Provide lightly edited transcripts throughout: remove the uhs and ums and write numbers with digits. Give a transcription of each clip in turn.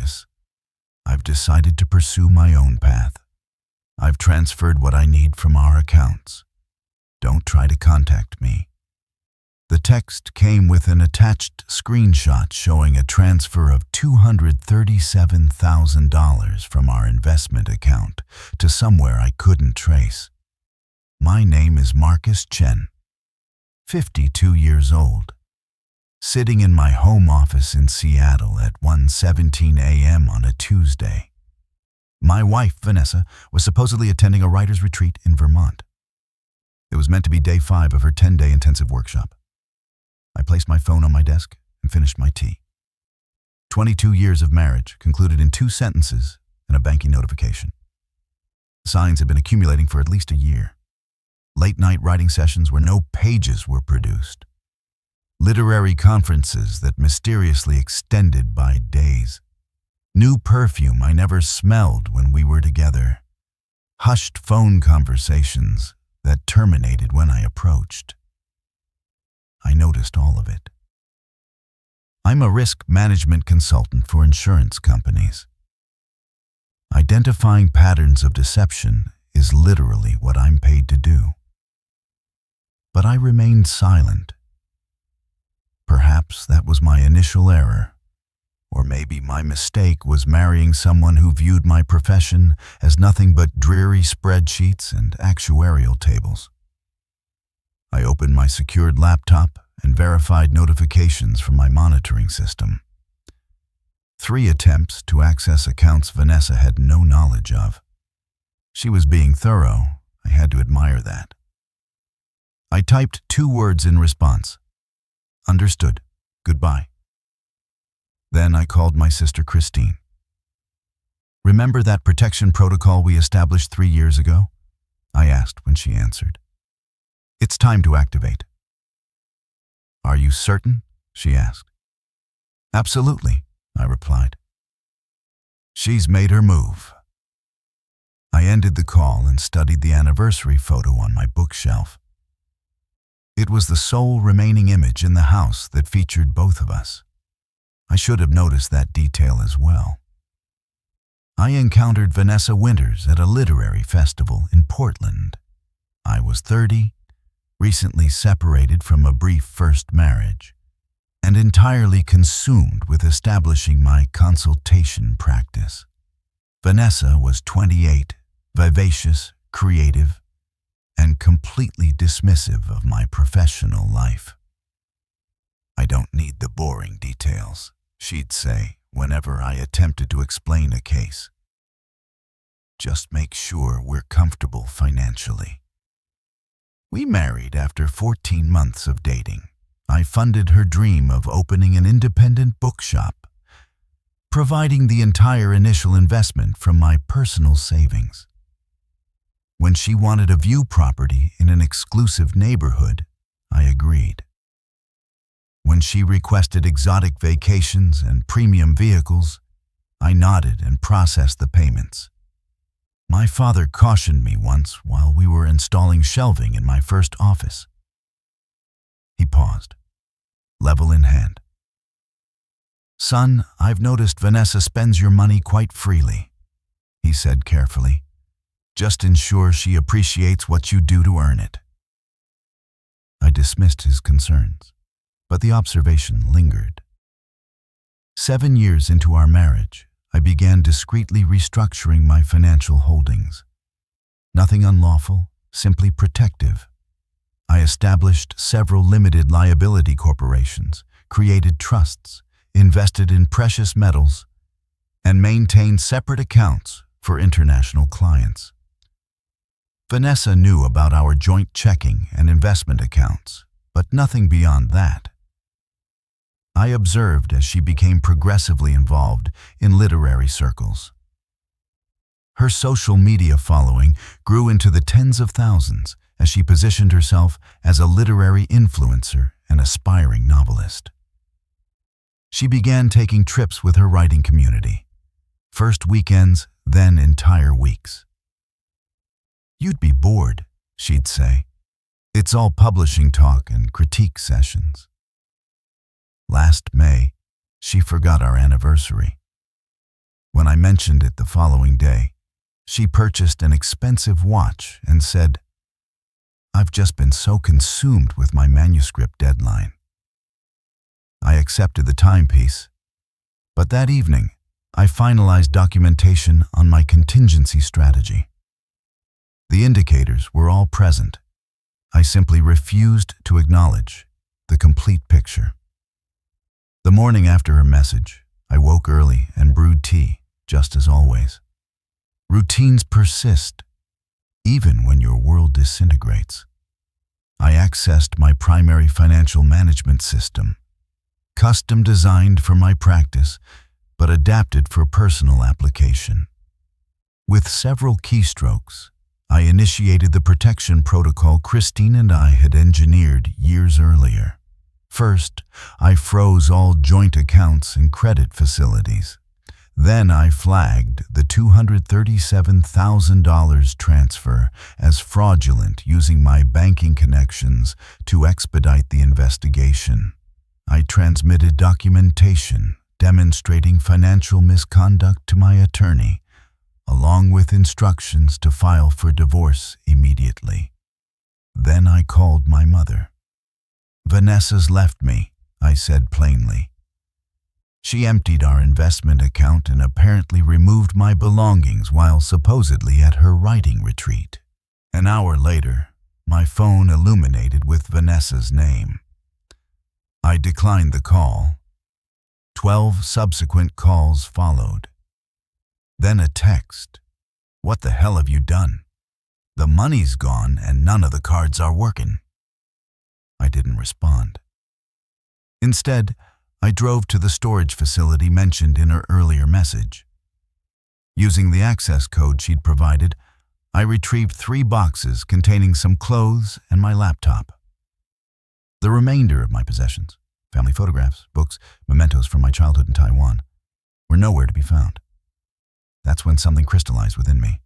this. I've decided to pursue my own path. I've transferred what I need from our accounts. Don't try to contact me." The text came with an attached screenshot showing a transfer of $237,000 from our investment account to somewhere I couldn't trace. My name is Marcus Chen, 52 years old, sitting in my home office in Seattle at 1:17 a.m. on a Tuesday. My wife, Vanessa, was supposedly attending a writer's retreat in Vermont. It was meant to be day 5 of her 10-day intensive workshop. I placed my phone on my desk and finished my tea. 22 years of marriage concluded in 2 sentences and a banking notification. Signs had been accumulating for at least a year. Late-night writing sessions where no pages were produced. Literary conferences that mysteriously extended by days. New perfume I never smelled when we were together. Hushed phone conversations that terminated when I approached. I noticed all of it. I'm a risk management consultant for insurance companies. Identifying patterns of deception is literally what I'm paid to do. But I remained silent. Perhaps that was my initial error, or maybe my mistake was marrying someone who viewed my profession as nothing but dreary spreadsheets and actuarial tables. I opened my secured laptop and verified notifications from my monitoring system. 3 attempts to access accounts Vanessa had no knowledge of. She was being thorough. I had to admire that. I typed 2 words in response. "Understood. Goodbye." Then I called my sister Christine. "Remember that protection protocol we established 3 years ago?" I asked when she answered. "It's time to activate." "Are you certain?" she asked. "Absolutely," I replied. "She's made her move." I ended the call and studied the anniversary photo on my bookshelf. It was the sole remaining image in the house that featured both of us. I should have noticed that detail as well. I encountered Vanessa Winters at a literary festival in Portland. I was 30, recently separated from a brief first marriage, and entirely consumed with establishing my consultation practice. Vanessa was 28, vivacious, creative, and completely dismissive of my professional life. "I don't need the boring details," she'd say whenever I attempted to explain a case. "Just make sure we're comfortable financially." We married after 14 months of dating. I funded her dream of opening an independent bookshop, providing the entire initial investment from my personal savings. When she wanted a view property in an exclusive neighborhood, I agreed. When she requested exotic vacations and premium vehicles, I nodded and processed the payments. My father cautioned me once while we were installing shelving in my first office. He paused, level in hand. "Son, I've noticed Vanessa spends your money quite freely," he said carefully. "Just ensure she appreciates what you do to earn it." I dismissed his concerns, but the observation lingered. 7 years into our marriage, I began discreetly restructuring my financial holdings. Nothing unlawful, simply protective. I established several limited liability corporations, created trusts, invested in precious metals, and maintained separate accounts for international clients. Vanessa knew about our joint checking and investment accounts, but nothing beyond that. I observed as she became progressively involved in literary circles. Her social media following grew into the tens of thousands as she positioned herself as a literary influencer and aspiring novelist. She began taking trips with her writing community, first weekends, then entire weeks. "You'd be bored," she'd say. "It's all publishing talk and critique sessions." Last May, she forgot our anniversary. When I mentioned it the following day, she purchased an expensive watch and said, "I've just been so consumed with my manuscript deadline." I accepted the timepiece, but that evening, I finalized documentation on my contingency strategy. The indicators were all present. I simply refused to acknowledge the complete picture. The morning after her message, I woke early and brewed tea, just as always. Routines persist, even when your world disintegrates. I accessed my primary financial management system, custom designed for my practice, but adapted for personal application. With several keystrokes, I initiated the protection protocol Christine and I had engineered years earlier. First, I froze all joint accounts and credit facilities. Then I flagged the $237,000 transfer as fraudulent using my banking connections to expedite the investigation. I transmitted documentation demonstrating financial misconduct to my attorney, along with instructions to file for divorce immediately. Then I called my mother. "Vanessa's left me," I said plainly. She emptied our investment account and apparently removed my belongings while supposedly at her writing retreat. An hour later, my phone illuminated with Vanessa's name. I declined the call. 12 subsequent calls followed. Then a text. "What the hell have you done? The money's gone and none of the cards are working." I didn't respond. Instead, I drove to the storage facility mentioned in her earlier message. Using the access code she'd provided, I retrieved 3 boxes containing some clothes and my laptop. The remainder of my possessions, family photographs, books, mementos from my childhood in Taiwan, were nowhere to be found. That's when something crystallized within me.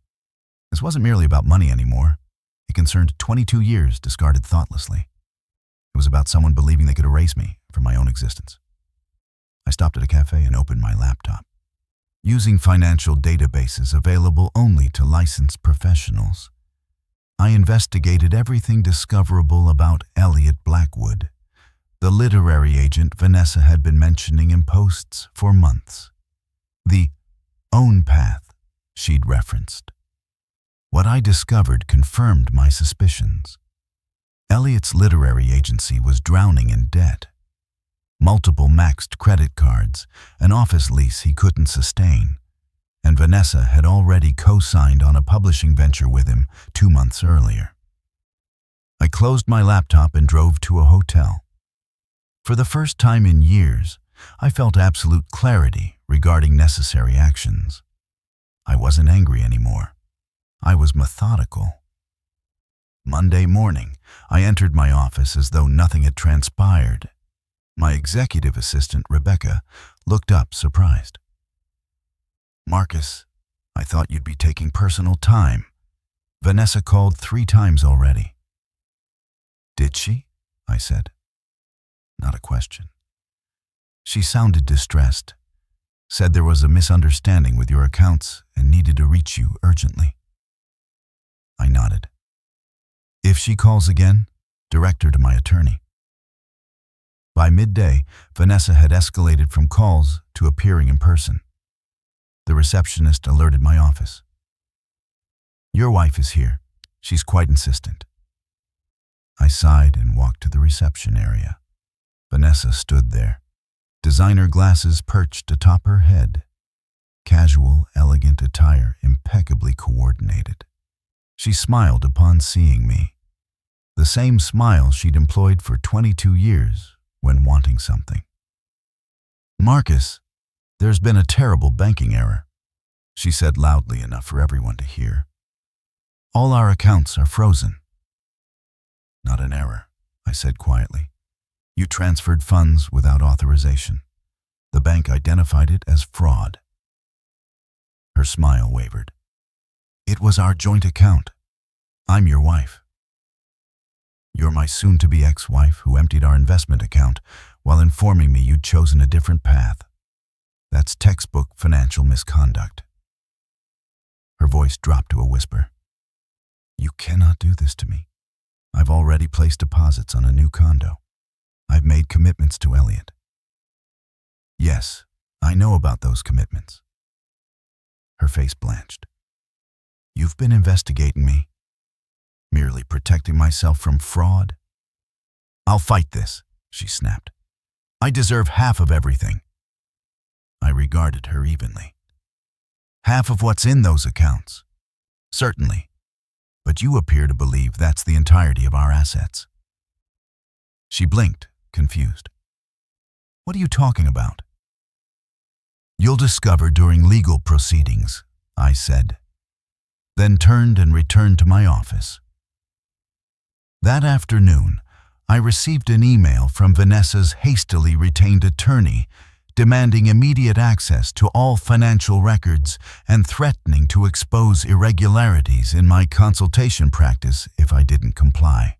This wasn't merely about money anymore. It concerned 22 years discarded thoughtlessly. It was about someone believing they could erase me from my own existence. I stopped at a cafe and opened my laptop. Using financial databases available only to licensed professionals, I investigated everything discoverable about Elliot Blackwood, the literary agent Vanessa had been mentioning in posts for months. The own path she'd referenced. What I discovered confirmed my suspicions. Elliot's literary agency was drowning in debt. Multiple maxed credit cards, an office lease he couldn't sustain, and Vanessa had already co-signed on a publishing venture with him 2 months earlier. I closed my laptop and drove to a hotel. For the first time in years, I felt absolute clarity regarding necessary actions. I wasn't angry anymore. I was methodical. Monday morning, I entered my office as though nothing had transpired. My executive assistant, Rebecca, looked up surprised. "Marcus, I thought you'd be taking personal time. Vanessa called 3 times already." "Did she?" I said. Not a question. "She sounded distressed, said there was a misunderstanding with your accounts and needed to reach you urgently." I nodded. "If she calls again, direct her to my attorney." By midday, Vanessa had escalated from calls to appearing in person. The receptionist alerted my office. "Your wife is here. She's quite insistent." I sighed and walked to the reception area. Vanessa stood there, designer glasses perched atop her head, casual, elegant attire impeccably coordinated. She smiled upon seeing me, the same smile she'd employed for 22 years when wanting something. "Marcus, there's been a terrible banking error," she said loudly enough for everyone to hear. "All our accounts are frozen." "Not an error," I said quietly. "You transferred funds without authorization. The bank identified it as fraud." Her smile wavered. "It was our joint account. I'm your wife." "You're my soon-to-be ex-wife who emptied our investment account while informing me you'd chosen a different path." That's textbook financial misconduct. Her voice dropped to a whisper. You cannot do this to me. I've already placed deposits on a new condo. I've made commitments to Elliot. Yes, I know about those commitments. Her face blanched. You've been investigating me, merely protecting myself from fraud. I'll fight this, she snapped. I deserve half of everything. I regarded her evenly. Half of what's in those accounts? Certainly. But you appear to believe that's the entirety of our assets. She blinked, confused. What are you talking about? You'll discover during legal proceedings, I said, then turned and returned to my office. That afternoon, I received an email from Vanessa's hastily retained attorney demanding immediate access to all financial records and threatening to expose irregularities in my consultation practice if I didn't comply.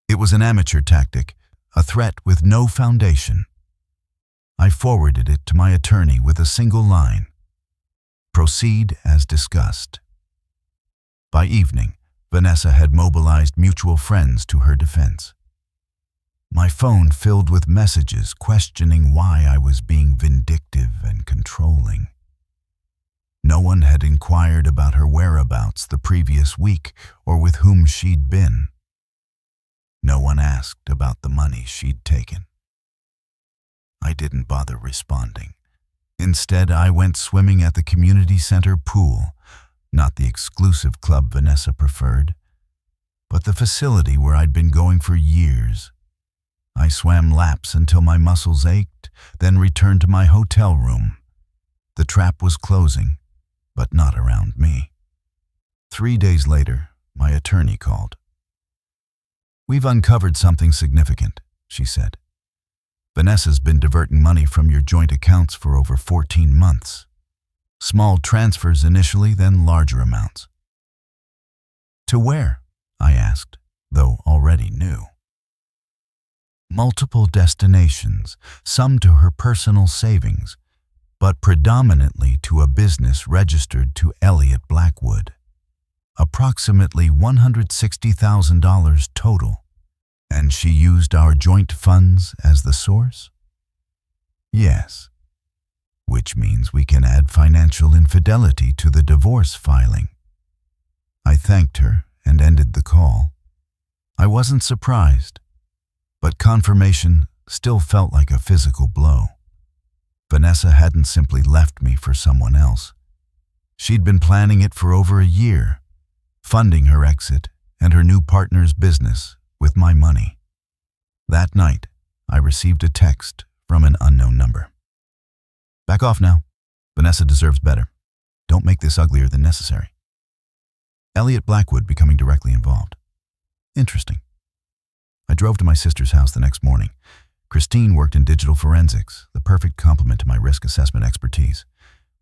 It was an amateur tactic, a threat with no foundation. I forwarded it to my attorney with a single line. Proceed as discussed. By evening, Vanessa had mobilized mutual friends to her defense. My phone filled with messages questioning why I was being vindictive and controlling. No one had inquired about her whereabouts the previous week or with whom she'd been. No one asked about the money she'd taken. I didn't bother responding. Instead, I went swimming at the community center pool, not the exclusive club Vanessa preferred, but the facility where I'd been going for years. I swam laps until my muscles ached, then returned to my hotel room. The trap was closing, but not around me. 3 days later, my attorney called. We've uncovered something significant, she said. Vanessa's been diverting money from your joint accounts for over 14 months. Small transfers initially, then larger amounts. To where? I asked, though already knew. Multiple destinations, some to her personal savings, but predominantly to a business registered to Elliot Blackwood. Approximately $160,000 total. And she used our joint funds as the source? Yes. Which means we can add financial infidelity to the divorce filing. I thanked her and ended the call. I wasn't surprised, but confirmation still felt like a physical blow. Vanessa hadn't simply left me for someone else. She'd been planning it for over a year, funding her exit and her new partner's business with my money. That night, I received a text from an unknown number. Back off now. Vanessa deserves better. Don't make this uglier than necessary. Elliot Blackwood becoming directly involved. Interesting. I drove to my sister's house the next morning. Christine worked in digital forensics, the perfect complement to my risk assessment expertise.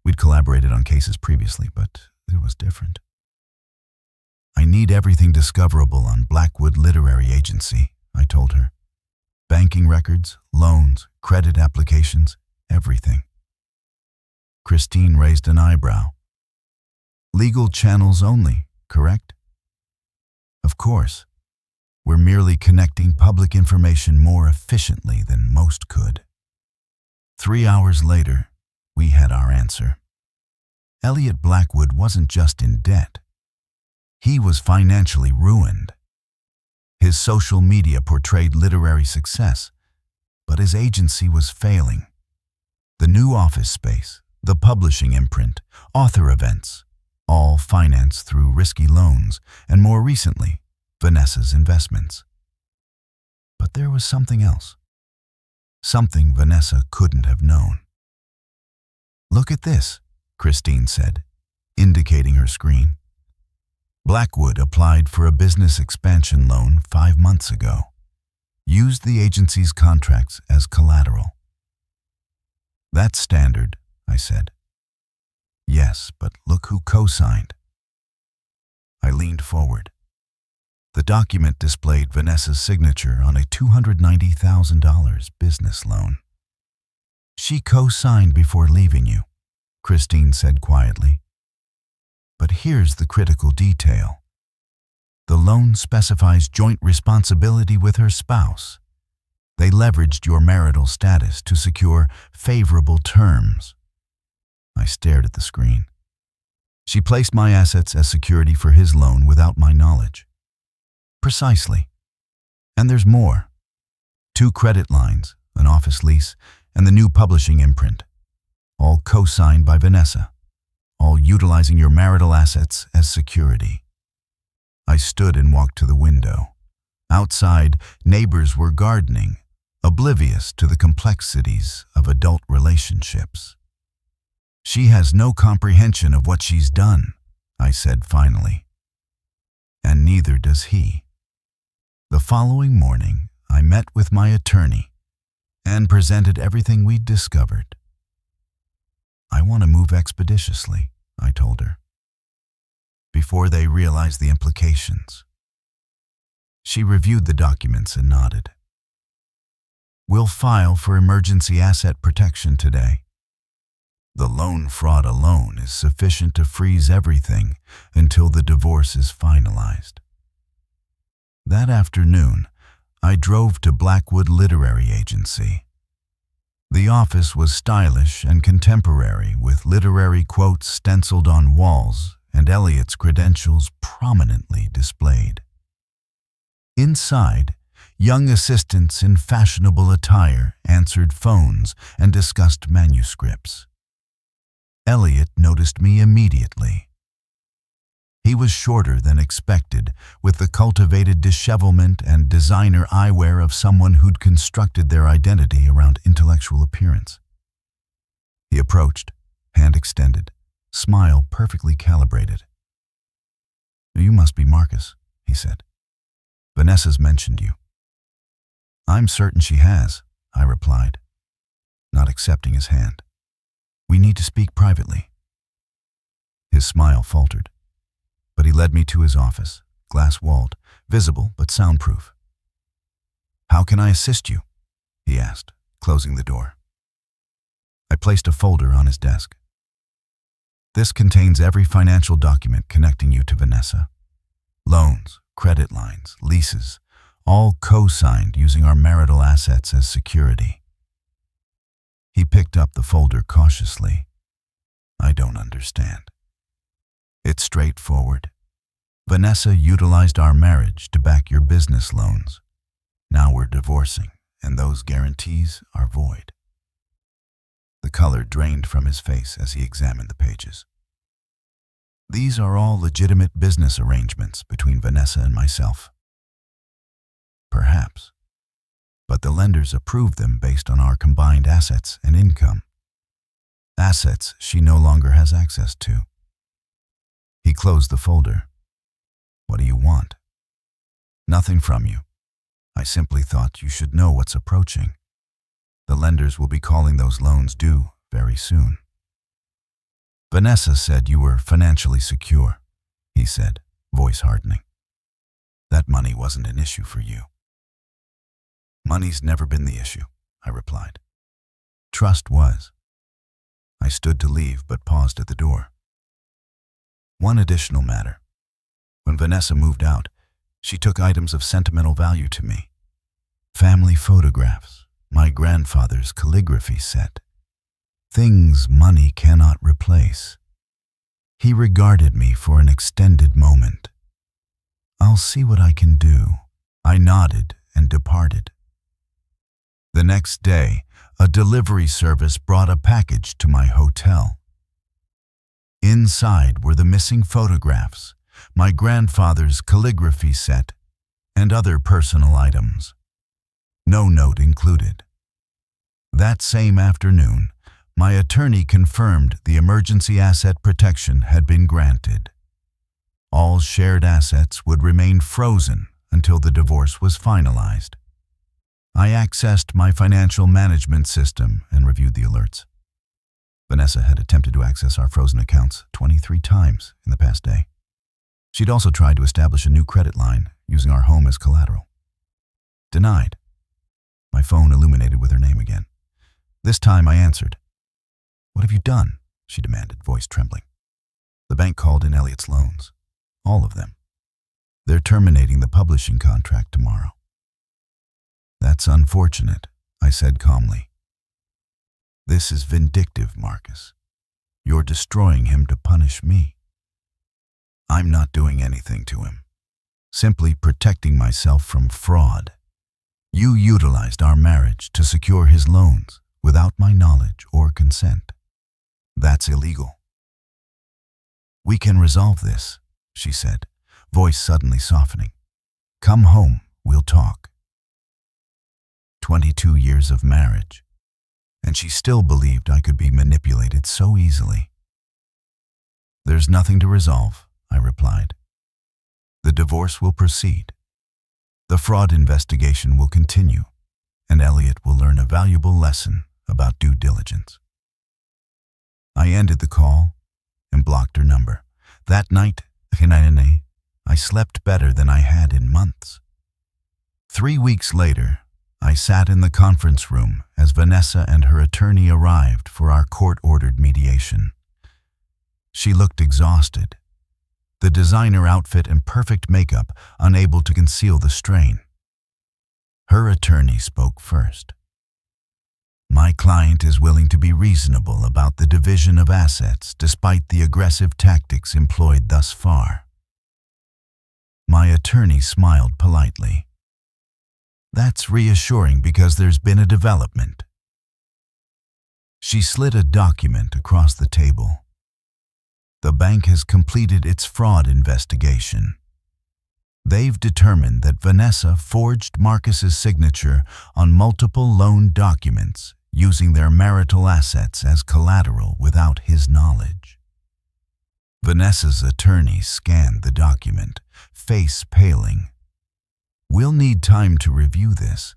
We'd collaborated on cases previously, but it was different. I need everything discoverable on Blackwood Literary Agency, I told her. Banking records, loans, credit applications, everything. Christine raised an eyebrow. Legal channels only, correct? Of course. We're merely connecting public information more efficiently than most could. 3 hours later, we had our answer. Elliot Blackwood wasn't just in debt. He was financially ruined. His social media portrayed literary success, but his agency was failing. The new office space, the publishing imprint, author events, all financed through risky loans, and more recently, Vanessa's investments. But there was something else. Something Vanessa couldn't have known. Look at this, Christine said, indicating her screen. Blackwood applied for a business expansion loan 5 months ago. Used the agency's contracts as collateral. That's standard, I said. Yes, but look who co-signed. I leaned forward. The document displayed Vanessa's signature on a $290,000 business loan. She co-signed before leaving you, Christine said quietly. But here's the critical detail. The loan specifies joint responsibility with her spouse. They leveraged your marital status to secure favorable terms. I stared at the screen. She placed my assets as security for his loan without my knowledge. Precisely. And there's more. 2 credit lines, an office lease, and the new publishing imprint. All co-signed by Vanessa. All utilizing your marital assets as security. I stood and walked to the window. Outside, neighbors were gardening, oblivious to the complexities of adult relationships. She has no comprehension of what she's done, I said finally. And neither does he. The following morning, I met with my attorney and presented everything we'd discovered. I want to move expeditiously, I told her, before they realize the implications. She reviewed the documents and nodded. We'll file for emergency asset protection today. The loan fraud alone is sufficient to freeze everything until the divorce is finalized. That afternoon, I drove to Blackwood Literary Agency. The office was stylish and contemporary, with literary quotes stenciled on walls and Eliot's credentials prominently displayed. Inside, young assistants in fashionable attire answered phones and discussed manuscripts. Eliot noticed me immediately. He was shorter than expected, with the cultivated dishevelment and designer eyewear of someone who'd constructed their identity around intellectual appearance. He approached, hand extended, smile perfectly calibrated. You must be Marcus, he said. Vanessa's mentioned you. I'm certain she has, I replied, not accepting his hand. We need to speak privately. His smile faltered, but he led me to his office, glass-walled, visible but soundproof. How can I assist you? He asked, closing the door. I placed a folder on his desk. This contains every financial document connecting you to Vanessa. Loans, credit lines, leases, all co-signed using our marital assets as security. He picked up the folder cautiously. I don't understand. It's straightforward. Vanessa utilized our marriage to back your business loans. Now we're divorcing, and those guarantees are void. The color drained from his face as he examined the pages. These are all legitimate business arrangements between Vanessa and myself. Perhaps. But the lenders approved them based on our combined assets and income. Assets she no longer has access to. He closed the folder. What do you want? Nothing from you. I simply thought you should know what's approaching. The lenders will be calling those loans due very soon. Vanessa said you were financially secure, he said, voice hardening. That money wasn't an issue for you. Money's never been the issue, I replied. Trust was. I stood to leave but paused at the door. One additional matter. When Vanessa moved out, she took items of sentimental value to me. Family photographs, my grandfather's calligraphy set. Things money cannot replace. He regarded me for an extended moment. I'll see what I can do. I nodded and departed. The next day, a delivery service brought a package to my hotel. Inside were the missing photographs, my grandfather's calligraphy set, and other personal items. No note included. That same afternoon, my attorney confirmed the emergency asset protection had been granted. All shared assets would remain frozen until the divorce was finalized. I accessed my financial management system and reviewed the alerts. Vanessa had attempted to access our frozen accounts 23 times in the past day. She'd also tried to establish a new credit line using our home as collateral. Denied. My phone illuminated with her name again. This time I answered. "What have you done?" she demanded, voice trembling. "The bank called in Elliot's loans. All of them. They're terminating the publishing contract tomorrow." "That's unfortunate," I said calmly. "This is vindictive, Marcus. You're destroying him to punish me." "I'm not doing anything to him. Simply protecting myself from fraud. You utilized our marriage to secure his loans without my knowledge or consent. That's illegal." "We can resolve this," she said, voice suddenly softening. "Come home, we'll talk." 22 years of marriage, and she still believed I could be manipulated so easily. "There's nothing to resolve," I replied. "The divorce will proceed. The fraud investigation will continue, and Elliot will learn a valuable lesson about due diligence." I ended the call and blocked her number. That night, I slept better than I had in months. 3 weeks later, I sat in the conference room as Vanessa and her attorney arrived for our court-ordered mediation. She looked exhausted, the designer outfit and perfect makeup unable to conceal the strain. Her attorney spoke first. "My client is willing to be reasonable about the division of assets despite the aggressive tactics employed thus far." My attorney smiled politely. "That's reassuring because there's been a development." She slid a document across the table. "The bank has completed its fraud investigation. They've determined that Vanessa forged Marcus's signature on multiple loan documents using their marital assets as collateral without his knowledge." Vanessa's attorney scanned the document, face paling. "We'll need time to review this."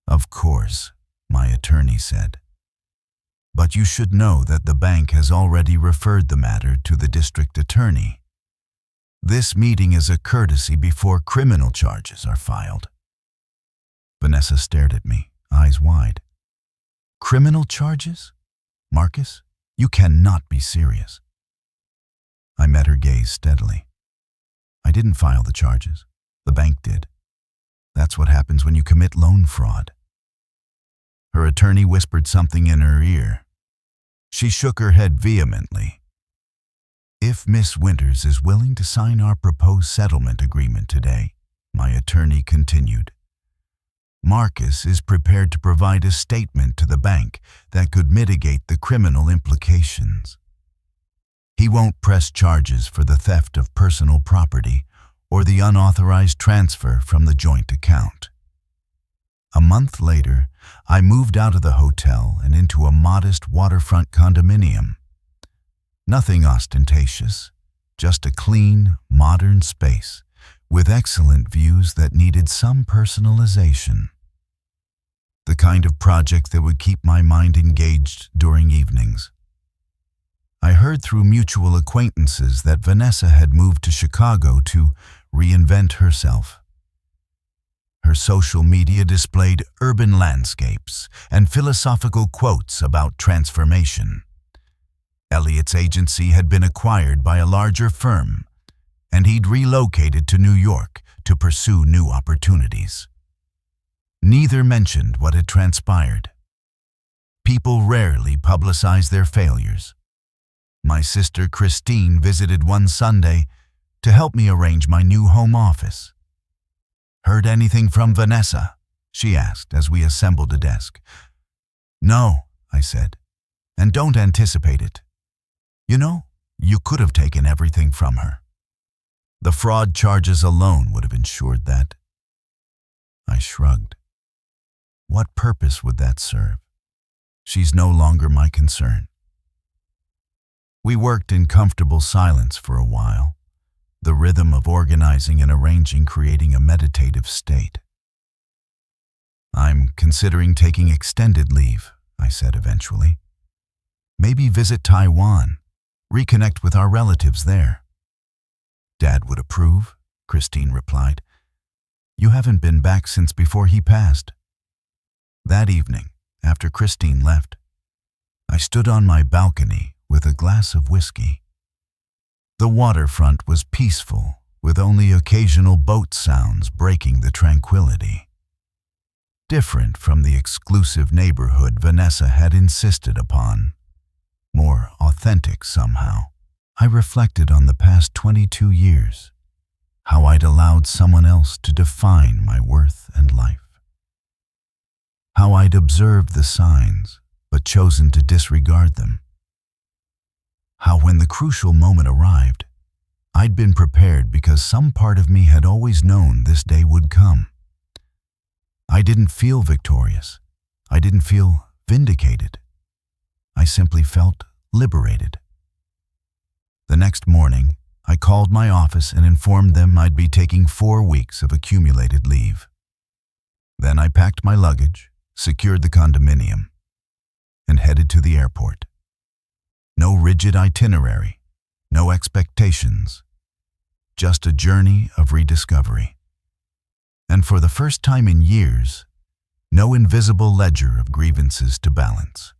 "Of course," my attorney said. "But you should know that the bank has already referred the matter to the district attorney. This meeting is a courtesy before criminal charges are filed." Vanessa stared at me, eyes wide. "Criminal charges? Marcus, you cannot be serious." I met her gaze steadily. "I didn't file the charges. The bank did. That's what happens when you commit loan fraud." Her attorney whispered something in her ear. She shook her head vehemently. "If Miss Winters is willing to sign our proposed settlement agreement today," my attorney continued, "Marcus is prepared to provide a statement to the bank that could mitigate the criminal implications. He won't press charges for the theft of personal property or the unauthorized transfer from the joint account." A month later, I moved out of the hotel and into a modest waterfront condominium. Nothing ostentatious, just a clean, modern space with excellent views that needed some personalization. The kind of project that would keep my mind engaged during evenings. I heard through mutual acquaintances that Vanessa had moved to Chicago to reinvent herself. Her social media displayed urban landscapes and philosophical quotes about transformation. Elliot's agency had been acquired by a larger firm, and he'd relocated to New York to pursue new opportunities. Neither mentioned what had transpired. People rarely publicize their failures. My sister Christine visited one Sunday to help me arrange my new home office. "Heard anything from Vanessa?" she asked as we assembled a desk. "No," I said, "and don't anticipate it. You know, you could have taken everything from her. The fraud charges alone would have ensured that." I shrugged. What purpose would that serve? She's no longer my concern. We worked in comfortable silence for a while, the rhythm of organizing and arranging creating a meditative state. "I'm considering taking extended leave," I said eventually. "Maybe visit Taiwan, reconnect with our relatives there." "Dad would approve," Christine replied. "You haven't been back since before he passed." That evening, after Christine left, I stood on my balcony with a glass of whiskey. The waterfront was peaceful, with only occasional boat sounds breaking the tranquility. Different from the exclusive neighborhood Vanessa had insisted upon. More authentic somehow. I reflected on the past 22 years, how I'd allowed someone else to define my worth and life. How I'd observed the signs, but chosen to disregard them. How when the crucial moment arrived, I'd been prepared because some part of me had always known this day would come. I didn't feel victorious. I didn't feel vindicated. I simply felt liberated. The next morning, I called my office and informed them I'd be taking 4 weeks of accumulated leave. Then I packed my luggage, secured the condominium, and headed to the airport. No rigid itinerary, no expectations, just a journey of rediscovery. And for the first time in years, no invisible ledger of grievances to balance.